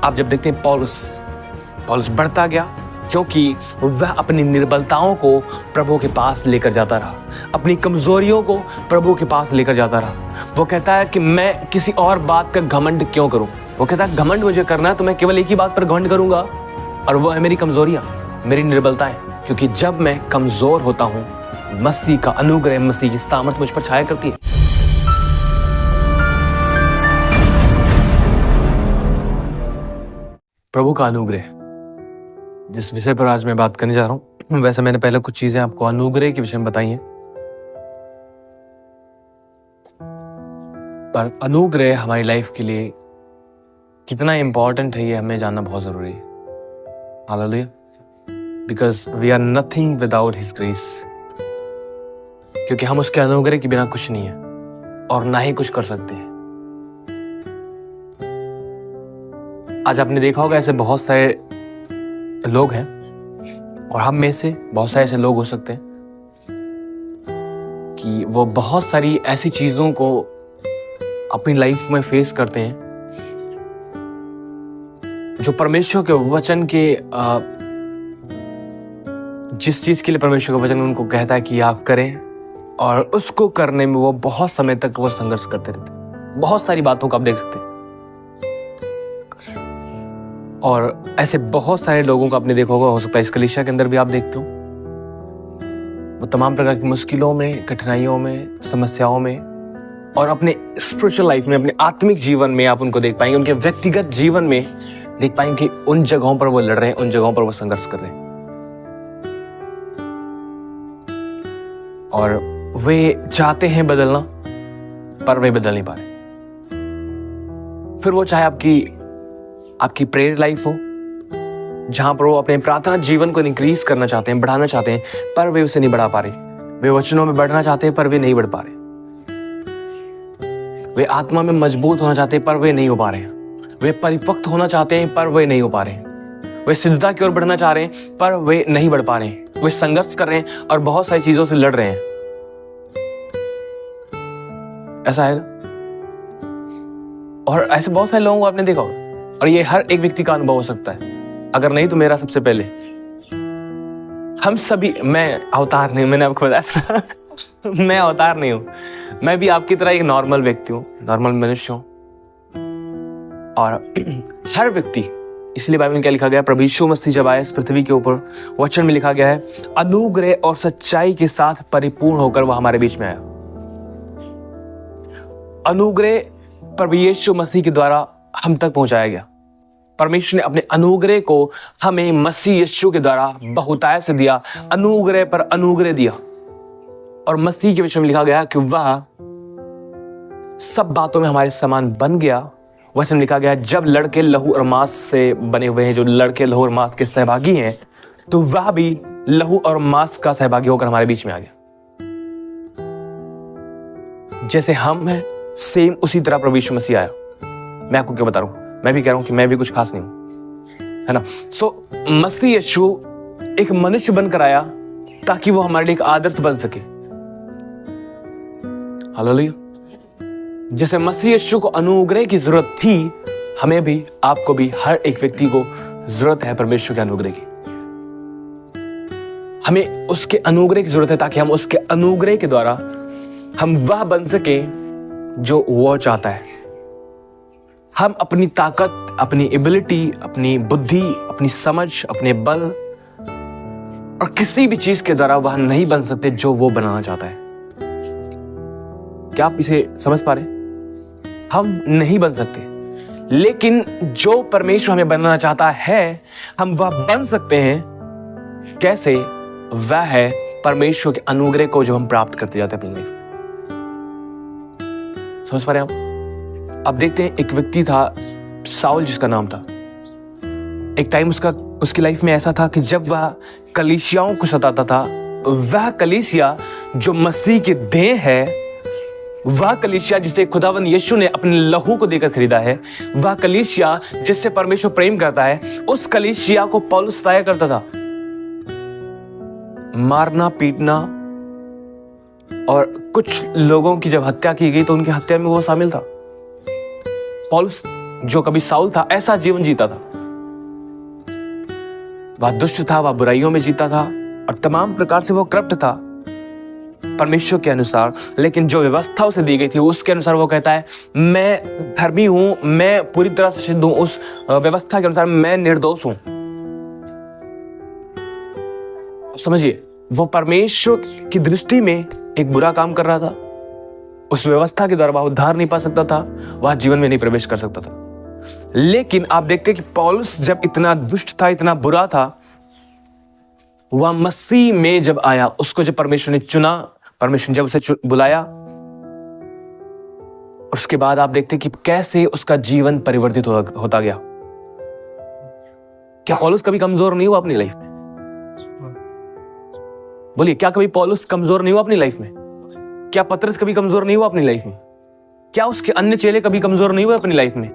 आप जब देखते हैं पौलुस बढ़ता गया क्योंकि वह अपनी निर्बलताओं को प्रभु के पास लेकर जाता रहा, अपनी कमजोरियों को प्रभु के पास लेकर जाता रहा। वो कहता है कि मैं किसी और बात का घमंड क्यों करूं। वो कहता है घमंड मुझे करना है तो मैं केवल एक ही बात पर घमंड करूंगा, और वो है मेरी कमजोरियां, मेरी निर्बलताएं। क्योंकि जब मैं कमजोर होता हूं, मसीह का अनुग्रह, मसीह की सामर्थ मुझ पर छाया करती है। प्रभु का अनुग्रह, जिस विषय पर आज मैं बात करने जा रहा हूं, वैसे मैंने पहले कुछ चीजें आपको अनुग्रह के विषय में बताई हैं, पर अनुग्रह हमारी लाइफ के लिए कितना इंपॉर्टेंट है ये हमें जानना बहुत जरूरी है। Hallelujah. Because we are nothing without his grace. क्योंकि हम उसके अनुग्रह के बिना कुछ नहीं है और ना ही कुछ कर सकते हैं। आज आपने देखा होगा ऐसे बहुत सारे लोग हैं, और हम में से बहुत सारे ऐसे लोग हो सकते हैं कि वो बहुत सारी ऐसी चीजों को अपनी लाइफ में फेस करते हैं जो परमेश्वर के वचन के जिस चीज के लिए परमेश्वर का वचन उनको कहता है कि आप करें, और उसको करने में वो बहुत समय तक वो संघर्ष करते रहते हैं। बहुत सारी बातों को आप देख सकते हैं, और ऐसे बहुत सारे लोगों को आपने देखा होगा, हो सकता है इस कलीसिया के अंदर भी आप देखते हो। वो तमाम प्रकार की मुश्किलों में, कठिनाइयों में, समस्याओं में, और अपने स्पिरिचुअल लाइफ में, अपने आत्मिक जीवन में आप उनको देख पाएंगे, उनके व्यक्तिगत जीवन में देख पाएंगे कि उन जगहों पर वो लड़ रहे हैं, उन जगहों पर वो संघर्ष कर रहे हैं, और वे चाहते हैं बदलना पर वे बदल नहीं पा रहे। फिर वो चाहे आपकी प्रेयर लाइफ हो, जहां पर वो अपने प्रार्थना जीवन को इंक्रीज करना चाहते हैं, बढ़ाना चाहते हैं, पर वे उसे नहीं बढ़ा पा रहे। वे वचनों में बढ़ना चाहते हैं पर वे नहीं बढ़ पा रहे। वे आत्मा में मजबूत होना चाहते हैं पर वे नहीं हो पा रहे हैं। वे परिपक्व होना चाहते हैं पर वे नहीं हो पा रहे हैं। वे सिद्धता की ओर बढ़ना चाह रहे हैं पर वे नहीं बढ़ पा रहे हैं। वे संघर्ष कर रहे हैं और बहुत सारी चीजों से लड़ रहे हैं। ऐसा है ना? और ऐसे बहुत सारे लोगों को आपने देखा होगा, और ये हर एक व्यक्ति का अनुभव हो सकता है। अगर नहीं तो मेरा सबसे पहले। हम सभी, मैं अवतार नहीं, मैंने आपको बताया था मैं अवतार नहीं हूं। मैं भी आपकी तरह एक नॉर्मल व्यक्ति हूं, नॉर्मल मनुष्य हूं। और हर व्यक्ति, इसलिए बाइबल में क्या लिखा गया है, प्रभु यीशु मसीह जब आए इस पृथ्वी के ऊपर, वचन में लिखा गया है, अनुग्रह और सच्चाई के साथ परिपूर्ण होकर वह हमारे बीच में आया। अनुग्रह प्रभु यीशु मसीह के द्वारा हम तक पहुंचाया गया। परमेश्वर ने अपने अनुग्रह को हमें मसीह यीशु के द्वारा बहुतायत से दिया, अनुग्रह पर अनुग्रह दिया। और मसीह के विषय में लिखा गया कि वह सब बातों में हमारे समान बन गया। वचन लिखा गया, जब लड़के लहू और मांस से बने हुए हैं, जो लड़के लहू और मांस के सहभागी हैं, तो वह भी लहू और मांस का सहभागी होकर हमारे बीच में आ गया। जैसे हम हैं सेम उसी तरह प्रभु यीशु मसीह आया। मैं आपको क्या बता रहा हूं, मैं भी कह रहा हूं कि मैं भी कुछ खास नहीं हूं, है ना। सो मसीह यीशु एक मनुष्य बनकर आया ताकि वो हमारे लिए एक आदर्श बन सके। हालेलुया। जैसे मसीह यीशु को अनुग्रह की जरूरत थी, हमें भी, आपको भी, हर एक व्यक्ति को जरूरत है परमेश्वर के अनुग्रह की। हमें उसके अनुग्रह की जरूरत है ताकि हम उसके अनुग्रह के द्वारा हम वह बन सके जो वो चाहता है। हम अपनी ताकत, अपनी एबिलिटी, अपनी बुद्धि, अपनी समझ, अपने बल और किसी भी चीज के द्वारा वह नहीं बन सकते जो वो बनाना चाहता है। क्या आप इसे समझ पा रहे हैं? हम नहीं बन सकते, लेकिन जो परमेश्वर हमें बनाना चाहता है, हम वह बन सकते हैं। कैसे? वह है परमेश्वर के अनुग्रह को जो हम प्राप्त करते जाते हैं अपनी लाइफ में। समझ पा रहे हैं आप? अब देखते हैं, एक व्यक्ति था साउल जिसका नाम था। एक टाइम उसकी लाइफ में ऐसा था कि जब वह कलीसियाओं को सताता था, वह कलीसिया जो मसीह की देह है, वह कलीसिया जिसे खुदावंद यीशु ने अपने लहू को देकर खरीदा है, वह कलीसिया जिससे परमेश्वर प्रेम करता है, उस कलीसिया को पौलुस सताया करता था। मारना, पीटना, और कुछ लोगों की जब हत्या की गई तो उनकी हत्या में वो शामिल था। पौलुस जो कभी साउल था ऐसा जीवन जीता था। वह दुष्ट था, वह बुराइयों में जीता था और तमाम प्रकार से वो करप्ट था परमेश्वर के अनुसार। लेकिन जो व्यवस्था उसे दी गई थी उसके अनुसार वो कहता है मैं धर्मी हूं, मैं पूरी तरह से शुद्ध हूं, उस व्यवस्था के अनुसार मैं निर्दोष हूं। समझिए, वो परमेश्वर की दृष्टि में एक बुरा काम कर रहा था। उस व्यवस्था के द्वारा वह उद्धार नहीं पा सकता था, वह जीवन में नहीं प्रवेश कर सकता था। लेकिन आप देखते हैं कि पौलुस जब इतना दुष्ट था, इतना बुरा था, वह मसीह में जब आया, उसको जब परमेश्वर ने चुना, परमेश्वर ने जब उसे बुलाया, उसके बाद आप देखते हैं कि कैसे उसका जीवन परिवर्तित होता गया। क्या पौलुस कभी कमजोर नहीं हुआ अपनी लाइफ में? बोलिए, क्या कभी पौलुस कमजोर नहीं हुआ अपनी लाइफ में? क्या पतरस कभी कमजोर नहीं हुआ अपनी लाइफ में? क्या उसके अन्य चेले कभी कमजोर नहीं हुए अपनी लाइफ में?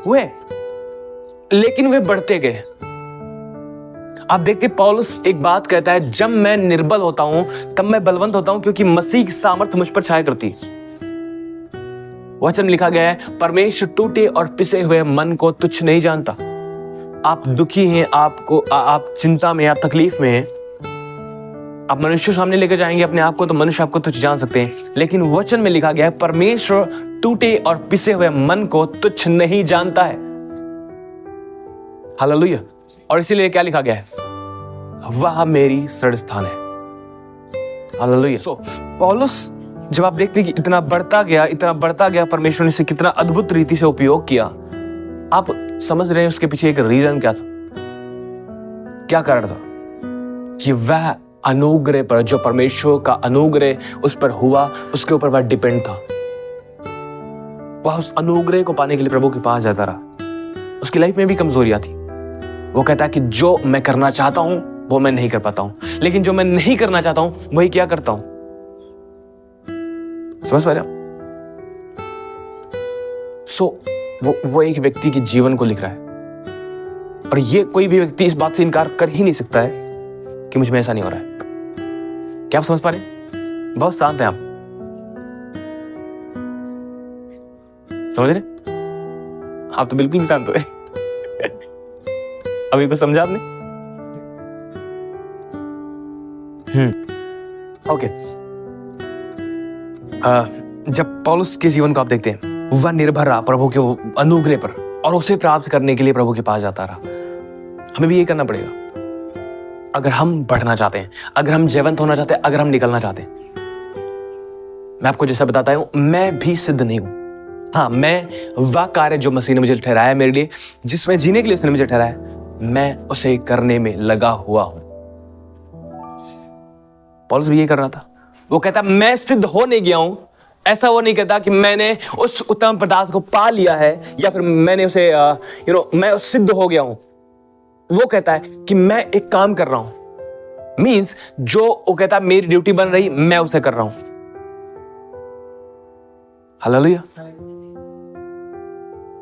हुए, लेकिन वे बढ़ते गए। आप देखते पौलुस एक बात कहता है, जब मैं निर्बल होता हूं तब मैं बलवंत होता हूं, क्योंकि मसीह की सामर्थ मुझ पर छाया करती है। वचन लिखा गया है, परमेश्वर टूटे और पिसे हुए मन को तुच्छ नहीं जानता। आप दुखी हैं, आप चिंता में, आप तकलीफ में हैं, आप मनुष्य सामने लेकर जाएंगे अपने आप को तो मनुष्य आपको तुच्छ जान सकते हैं, लेकिन वचन में लिखा गया है परमेश्वर टूटे और पिसे हुए मन को तुच्छ नहीं जानता है। हालेलुया। और इसीलिए क्या लिखा गया है? वह मेरी शरण स्थान है। हालेलुया। पौलुस जब आप देखते हैं कि इतना बढ़ता गया, परमेश्वर ने इसे कितना अद्भुत रीति से उपयोग किया। आप समझ रहे हैं उसके पीछे एक रीजन क्या था, क्या कारण था? कि वह अनुग्रह पर, जो परमेश्वर का अनुग्रह उस पर हुआ, उसके ऊपर वह डिपेंड था। वह उस अनुग्रह को पाने के लिए प्रभु के पास जाता रहा। उसकी लाइफ में भी कमजोरियां थी। वो कहता है कि जो मैं करना चाहता हूं वो मैं नहीं कर पाता हूं, लेकिन जो मैं नहीं करना चाहता हूं वही क्या करता हूं। समझ पा रहे हो? वो एक व्यक्ति के जीवन को लिख रहा है, और ये कोई भी व्यक्ति इस बात से इनकार कर ही नहीं सकता है कि मुझ में ऐसा नहीं हो रहा है। क्या आप समझ पा रहे हैं? बहुत शांत हैं आप, समझ रहे? आप तो बिल्कुल भी शांत हो। अभी को समझा आपने? ओके। जब पौलुस के जीवन को आप देखते हैं, वह निर्भर रहा प्रभु के अनुग्रह पर, और उसे प्राप्त करने के लिए प्रभु के पास जाता रहा। हमें भी ये करना पड़ेगा अगर हम बढ़ना चाहते हैं, अगर हम जीवंत होना चाहते हैं, अगर हम निकलना चाहते हैं। मैं आपको जैसा बताता हूं, मैं भी सिद्ध नहीं हूं। हाँ, मैं वह कार्य जो मसीह ने मुझे ठहराया मेरे लिए, जिसमें जीने के लिए उसने मुझे ठहराया, मैं उसे करने में लगा हुआ हूं। पौलुस भी ये कर रहा था। वो कहता मैं सिद्ध हो नहीं गया हूं। ऐसा वो नहीं कहता कि मैंने उस उत्तम पदार्थ को पा लिया है, या फिर मैंने उसे मैं सिद्ध हो गया हूं। वो कहता है कि मैं एक काम कर रहा हूं, मींस जो वो कहता है मेरी ड्यूटी बन रही, मैं उसे कर रहा हूं। हालेलुया।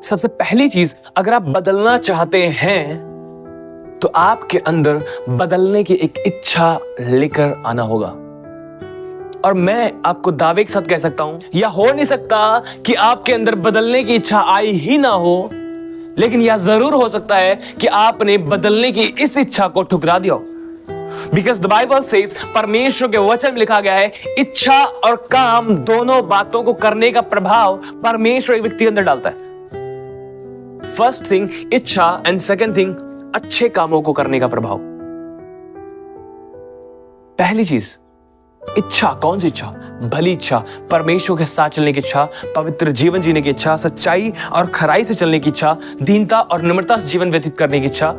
सबसे पहली चीज, अगर आप बदलना चाहते हैं तो आपके अंदर बदलने की एक इच्छा लेकर आना होगा। और मैं आपको दावे के साथ कह सकता हूं, या हो नहीं सकता कि आपके अंदर बदलने की इच्छा आई ही ना हो, लेकिन यह जरूर हो सकता है कि आपने बदलने की इस इच्छा को ठुकरा दिया हो। बिकॉज द बाइबल सेज, परमेश्वर के वचन में लिखा गया है, इच्छा और काम दोनों बातों को करने का प्रभाव परमेश्वर एक व्यक्ति के अंदर डालता है। फर्स्ट थिंग इच्छा, एंड सेकंड थिंग अच्छे कामों को करने का प्रभाव। पहली चीज इच्छा। कौन सी इच्छा? भली इच्छा, परमेश्वर के साथ चलने की इच्छा, पवित्र जीवन जीने की इच्छा, सच्चाई और खराई से चलने की इच्छा, दीनता और निम्रता से जीवन व्यतीत करने की इच्छा,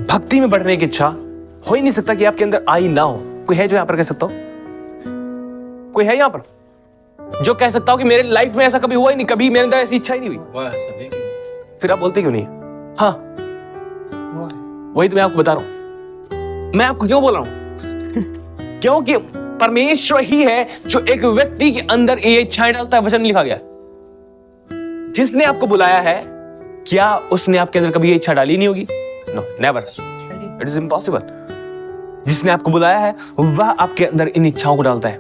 भक्ति में बढ़ने की इच्छा। हो ही नहीं सकता कि आपके अंदर आई ना हो। कोई है जो यहां पर कह सकता हो? कोई है यहां पर जो कह सकता हो कि मेरे लाइफ में ऐसा कभी हुआ ही नहीं, कभी मेरे अंदर ऐसी इच्छा ही नहीं हुई? फिर आप बोलते क्यों नहीं? हाँ, वही तो मैं आपको बता रहा हूं। मैं आपको क्यों बोल रहा हूं? क्योंकि परमेश्वर ही है जो एक व्यक्ति के अंदर ये इच्छाएं डालता है। वचन में लिखा गया, जिसने आपको बुलाया है, क्या उसने आपके अंदर कभी ये इच्छा डाली नहीं होगी? No, never, it is impossible. जिसने आपको बुलाया है वह आपके अंदर इन इच्छाओं को डालता है।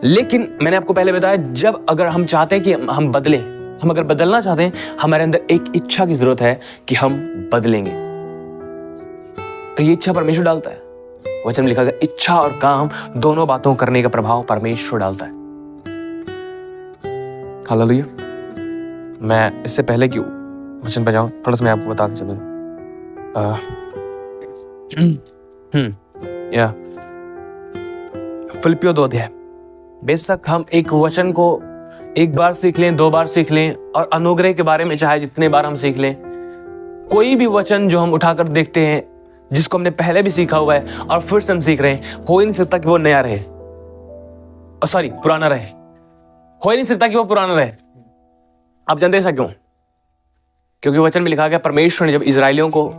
लेकिन मैंने आपको पहले बताया, जब अगर हम चाहते हैं कि हम बदलें, हम अगर बदलना चाहते हैं, हमारे अंदर एक इच्छा की जरूरत है कि हम बदलेंगे। और ये इच्छा परमेश्वर डालता है। वचन में लिखा गया इच्छा और काम दोनों बातों करने का प्रभाव परमेश्वर डालता है। हालेलुया। मैं इससे पहले कि वचन पे जाऊं, थोड़ा सा मैं आपको बता के चलूं। या फिलिप्पियों 2 अध्याय। बेशक हम एक वचन को एक बार सीख लें, 2 बार सीख लें, और अनुग्रह के बारे में चाहे जितने बार हम सीख लें, कोई भी वचन जो हम उठाकर देखते हैं जिसको हमने पहले भी सीखा हुआ है और फिर से हम सीख रहे हैं, हो ही नहीं सकता कि वो नया रहे, पुराना रहे। हो ही नहीं सकता कि वो पुराना रहे। आप जानते हैं ऐसा क्यों? क्योंकि वचन में लिखा गया परमेश्वर ने जब इजरायलियों को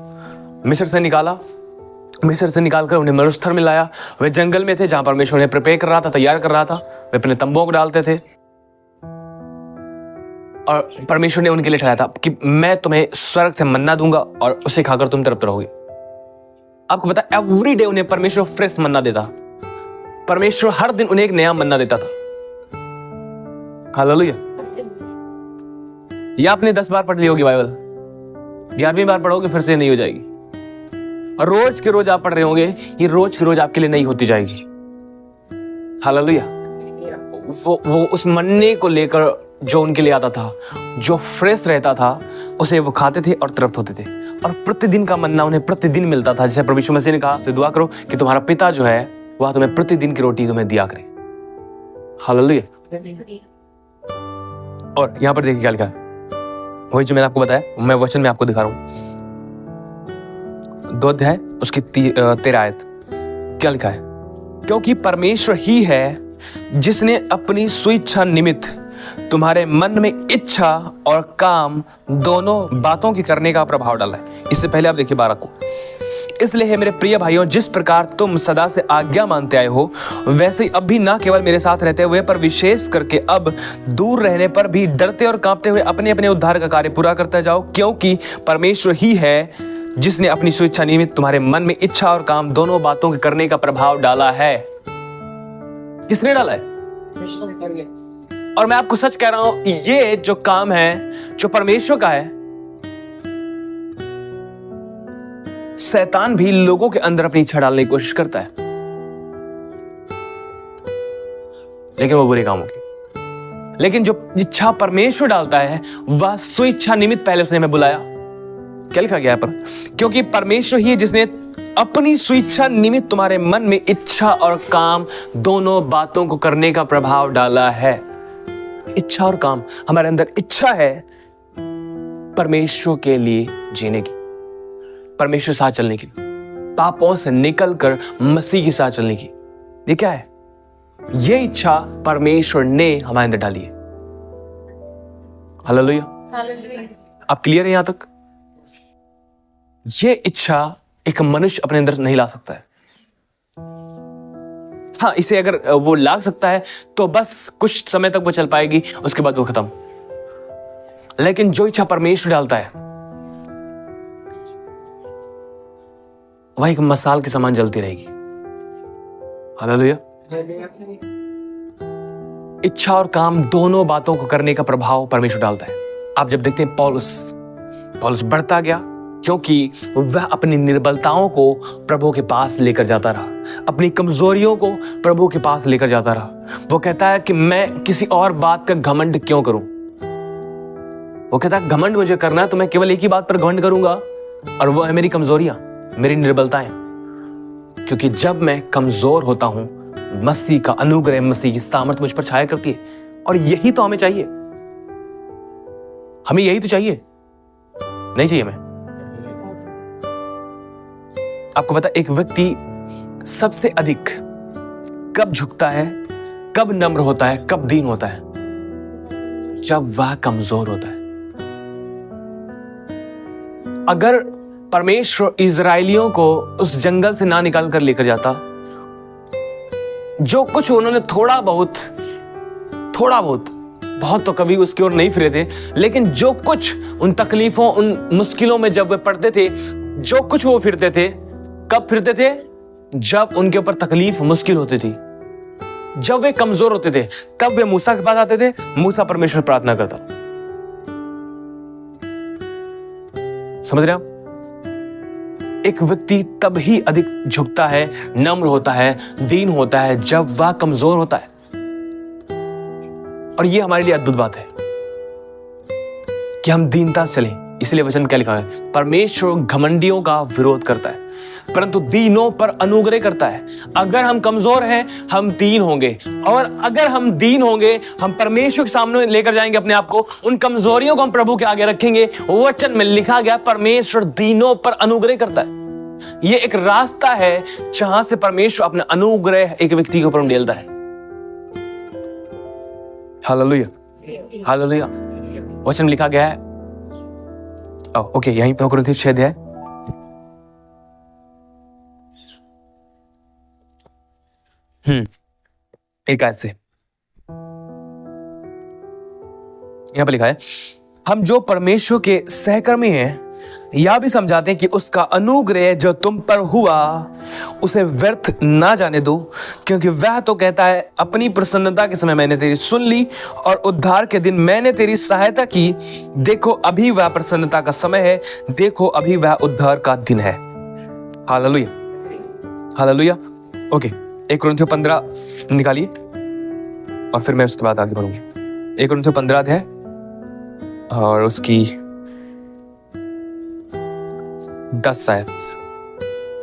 मिस्र से निकालकर उन्हें मरुस्थल में लाया, वे जंगल में थे जहां परमेश्वर उन्हें प्रिपेयर कर रहा था, तैयार कर रहा था। वे अपने तंबुओं को डालते थे और परमेश्वर ने उनके लिए ठहराया था कि मैं तुम्हें स्वर्ग से मन्ना दूंगा और उसे खाकर तुम तृप्त रहोगे। आपको पता है एवरी डे उन्हें परमेश्वर फ्रेश मन्ना देता। परमेश्वर हर दिन उन्हें एक नया मन्ना देता था। हालेलुया। ये आपने 10 बार पढ़ ली होगी बाइबल, 11वीं बार पढ़ोगे फिर से नहीं हो जाएगी। और रोज के रोज आप पढ़ रहे होंगे, ये रोज के रोज आपके लिए नहीं होती जाएगी। हालेलुया। वो उस मन्ने को लेकर जो उनके लिए आता था, जो फ्रेश रहता था, उसे वो खाते थे और तृप्त होते थे। और प्रतिदिन का मन्ना उन्हें प्रतिदिन मिलता था। जैसे प्रभु यीशु मसीह ने कहा, से दुआ करो कि तुम्हारा पिता जो है वह तुम्हें प्रतिदिन की रोटी तुम्हें दिया करे। हालेलुया। और यहां पर देखिए क्या लिखा है, वही जो मैंने आपको बताया, मैं वचन में आपको दिखा रहा हूं। 2 अध्याय उसकी 13 आयत। क्या लिखा है? क्योंकि परमेश्वर ही है जिसने अपनी स्वेच्छा निमित्त तुम्हारे मन में इच्छा और काम दोनों बातों की करने का प्रभाव डाला है। इससे पहले आप देखिए 12 को। इसलिए है मेरे प्रिय भाइयों, जिस प्रकार तुम सदा से आज्ञा मानते आए हो, वैसे ही अब भी न केवल मेरे साथ रहते हुए पर विशेष करके अब दूर रहने पर भी डरते और कांपते हुए अपने अपने उद्धार का कार्य पूरा करते जाओ, क्योंकि परमेश्वर ही है जिसने अपनी स्वेच्छा निमित्त तुम्हारे मन में इच्छा और काम दोनों बातों के करने का प्रभाव डाला है। किसने डाला है? और मैं आपको सच कह रहा हूं, ये जो काम है जो परमेश्वर का है, शैतान भी लोगों के अंदर अपनी इच्छा डालने की कोशिश करता है, लेकिन वो बुरे कामों की। लेकिन जो इच्छा परमेश्वर डालता है वह स्वेच्छा निमित्त पहले उसने हमें बुलाया। क्या लिखा गया है पर? क्योंकि परमेश्वर ही है जिसने अपनी स्वेच्छा निमित्त तुम्हारे मन में इच्छा और काम दोनों बातों को करने का प्रभाव डाला है। इच्छा और काम, हमारे अंदर इच्छा है परमेश्वर के लिए जीने की, परमेश्वर के साथ चलने की, पापों से निकलकर मसीह के साथ चलने की। ये क्या है? ये इच्छा परमेश्वर ने हमारे अंदर डाली है। हालेलुया। आप क्लियर है यहां तक? ये इच्छा एक मनुष्य अपने अंदर नहीं ला सकता है। हाँ, इसे अगर वो ला सकता है तो बस कुछ समय तक वो चल पाएगी, उसके बाद वो खत्म। लेकिन जो इच्छा परमेश्वर डालता है वह एक मसाल के समान जलती रहेगी। हालेलुया। इच्छा और काम दोनों बातों को करने का प्रभाव परमेश्वर डालता है। आप जब देखते हैं पौलुस बढ़ता गया, क्योंकि वह अपनी निर्बलताओं को प्रभु के पास लेकर जाता रहा, अपनी कमजोरियों को प्रभु के पास लेकर जाता रहा। वो कहता है कि मैं किसी और बात का घमंड क्यों करूं? वो कहता है घमंड मुझे करना है तो मैं केवल एक ही बात पर घमंड करूंगा, और वो है मेरी कमजोरियां, मेरी निर्बलताएं। क्योंकि जब मैं कमजोर होता हूं, मसीह का अनुग्रह, मसीह की सामर्थ मुझ पर छाया करती है। और यही तो हमें चाहिए। हमें यही तो चाहिए, नहीं चाहिए हमें। आपको पता, एक व्यक्ति सबसे अधिक कब झुकता है, कब नम्र होता है, कब दीन होता है? जब वह कमजोर होता है। अगर परमेश्वर इजरायलियों को उस जंगल से ना निकाल कर लेकर जाता, जो कुछ उन्होंने थोड़ा बहुत, बहुत तो कभी उसकी ओर नहीं फिरे थे, लेकिन जो कुछ उन तकलीफों, उन मुश्किलों में जब वे पड़ते थे, जो कुछ वो फिरते थे, कब फिरते थे? जब उनके ऊपर तकलीफ, मुश्किल होती थी, जब वे कमजोर होते थे, तब वे मूसा के पास आते थे। मूसा परमेश्वर प्रार्थना करता, समझ रहे हैं आप? एक व्यक्ति तब ही अधिक झुकता है, नम्र होता है, दीन होता है जब वह कमजोर होता है। और ये हमारे लिए अद्भुत बात है कि हम दीनता से चलें। इसलिए वचन में क्या लिखा है? परमेश्वर घमंडियों का विरोध करता है परंतु दीनों पर अनुग्रह करता है। अगर हम कमजोर हैं हम दीन होंगे, और अगर हम दीन होंगे हम परमेश्वर के सामने लेकर जाएंगे अपने आप को, उन कमजोरियों को हम प्रभु के आगे रखेंगे। वचन में लिखा गया परमेश्वर दीनों पर अनुग्रह करता है। ये एक रास्ता है जहां से परमेश्वर अपना अनुग्रह एक व्यक्ति के ऊपर डालता है। Hallelujah, hallelujah. वचन में लिखा गया है, ओके, यहीं पे कुरिन्थियों 6 अध्याय एक आयत से यहां पर लिखा है, हम जो परमेश्वर के सहकर्मी हैं यह भी समझाते हैं कि उसका अनुग्रह जो तुम पर हुआ उसे व्यर्थ ना जाने दो, क्योंकि वह तो कहता है, अपनी प्रसन्नता के समय मैंने तेरी सुन ली और उद्धार के दिन मैंने तेरी सहायता की। देखो अभी वह प्रसन्नता का समय है, देखो अभी वह उद्धार का दिन है। Hallelujah, hallelujah. ओके, 1 कुरिन्थियों 15 निकालिए और फिर मैं उसके बाद आगे बढ़ूंगा। 1 कुरिन्थियों 15 अध्याय और उसकी 10 आयत।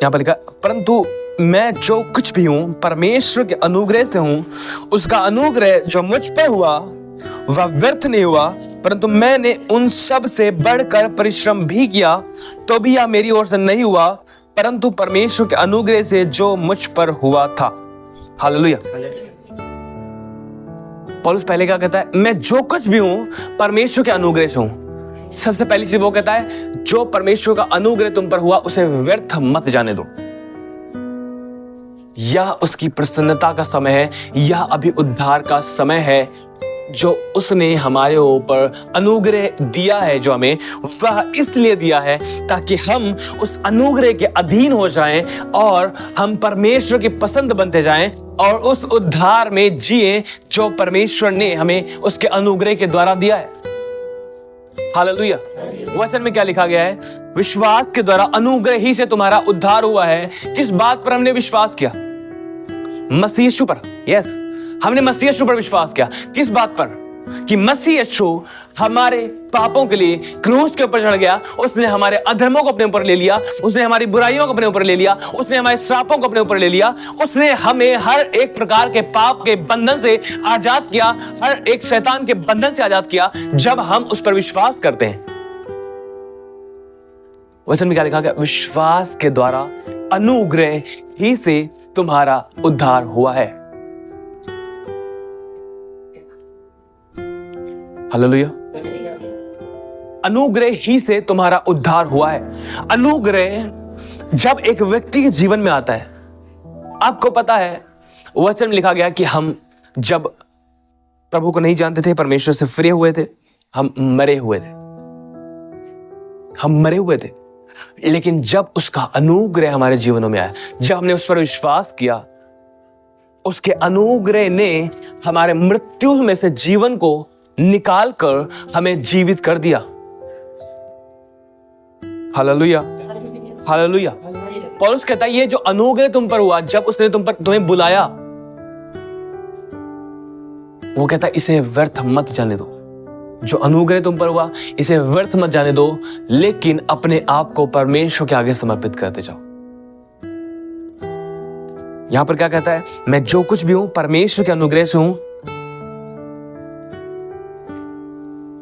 यहां पर लिखा, परंतु मैं जो कुछ भी हूं परमेश्वर के अनुग्रह से हूं, उसका अनुग्रह जो मुझ पर हुआ वह व्यर्थ नहीं हुआ, परंतु मैंने उन सब से बढ़कर परिश्रम भी किया, तो भी यह मेरी ओर से नहीं हुआ, परंतु परमेश्वर के अनुग्रह से जो मुझ पर हुआ था। हालेलुया। पौलुस पहले क्या कहता है? मैं जो कुछ भी हूं परमेश्वर के अनुग्रह से हूं। सबसे पहली चीज वो कहता है, जो परमेश्वर का अनुग्रह तुम पर हुआ उसे व्यर्थ मत जाने दो। यह उसकी प्रसन्नता का समय है, यह अभी उद्धार का समय है जो उसने हमारे ऊपर अनुग्रह दिया है। जो हमें वह इसलिए दिया है ताकि हम उस अनुग्रह के अधीन हो जाएं और हम परमेश्वर की पसंद बनते जाएं और उस उद्धार में जिए जो परमेश्वर ने हमें उसके अनुग्रह के द्वारा दिया है। हालेलुया। वचन में क्या लिखा गया है? विश्वास के द्वारा अनुग्रह ही से तुम्हारा उद्धार हुआ है। किस बात पर हमने विश्वास किया? मसीह यीशु पर। यस, हमने मसीह यीशु पर विश्वास किया। किस बात पर? कि मसीह यीशु हमारे पापों के लिए क्रूस के ऊपर चढ़ गया, उसने हमारे अधर्मों को अपने ऊपर ले लिया, उसने हमारी बुराइयों को अपने ऊपर ले लिया, उसने हमारे श्रापों को अपने ऊपर ले लिया, उसने हमें हर एक प्रकार के पाप के बंधन से आजाद किया, हर एक शैतान के बंधन से आजाद किया जब हम उस पर विश्वास करते हैं। वचन में क्या लिखा गया? विश्वास के द्वारा अनुग्रह ही से तुम्हारा उद्धार हुआ है। हालेलुया। अनुग्रह ही से तुम्हारा उद्धार हुआ है। अनुग्रह जब एक व्यक्ति के जीवन में आता है, आपको पता है वचन में लिखा गया कि हम जब प्रभु को नहीं जानते थे, परमेश्वर से फ्री हुए थे, हम मरे हुए थे, हम मरे हुए थे। लेकिन जब उसका अनुग्रह हमारे जीवनों में आया, जब हमने उस पर विश्वास किया, उसके अनुग्रह ने हमारे मृत्यु में से जीवन को निकाल कर हमें जीवित कर दिया। Hallelujah, hallelujah. पौलुस कहता है, ये जो अनुग्रह तुम पर हुआ जब उसने तुम्हें बुलाया, वो कहता है इसे व्यर्थ मत जाने दो। जो अनुग्रह तुम पर हुआ इसे व्यर्थ मत जाने दो, लेकिन अपने आप को परमेश्वर के आगे समर्पित करते जाओ। यहां पर क्या कहता है? मैं जो कुछ भी हूं परमेश्वर के अनुग्रह से हूं,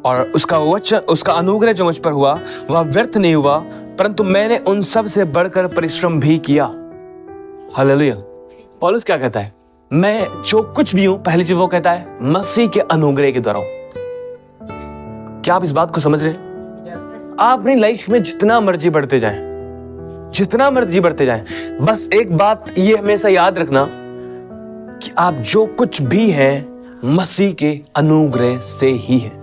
और उसका वचन, उसका अनुग्रह जो मुझ पर हुआ वह व्यर्थ नहीं हुआ, परंतु मैंने उन सब से बढ़कर परिश्रम भी किया। हालेलुया। पौलुस क्या कहता है? मैं जो कुछ भी हूं, पहली चीज वो कहता है मसीह के अनुग्रह के द्वारा। क्या आप इस बात को समझ रहे हैं? आप अपनी लाइफ में जितना मर्जी बढ़ते जाएं, जितना मर्जी बढ़ते जाएं, बस एक बात ये हमेशा याद रखना कि आप जो कुछ भी हैं मसीह के अनुग्रह से ही है।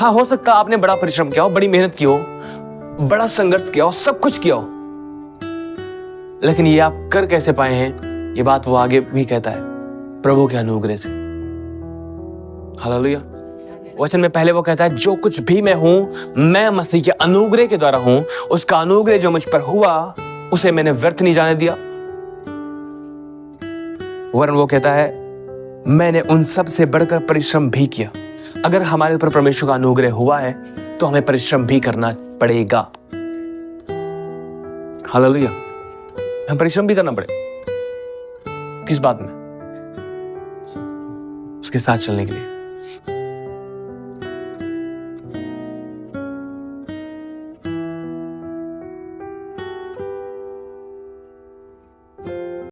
हाँ, हो सकता है आपने बड़ा परिश्रम किया हो, बड़ी मेहनत की हो, बड़ा संघर्ष किया हो, सब कुछ किया हो, लेकिन ये आप कर कैसे पाए हैं, ये बात वो आगे भी कहता है, प्रभु के अनुग्रह से। हालेलुया। वचन में पहले वो कहता है जो कुछ भी मैं हूं मैं मसीह के अनुग्रह के द्वारा हूं, उसका अनुग्रह जो मुझ पर हुआ उसे मैंने व्यर्थ नहीं जाने दिया। वरन वो कहता है मैंने उन सब से बढ़कर परिश्रम भी किया। अगर हमारे ऊपर परमेश्वर का अनुग्रह हुआ है तो हमें परिश्रम भी करना पड़ेगा। हालेलुया। हम परिश्रम भी करना पड़ेगा। किस बात में? उसके साथ चलने के लिए।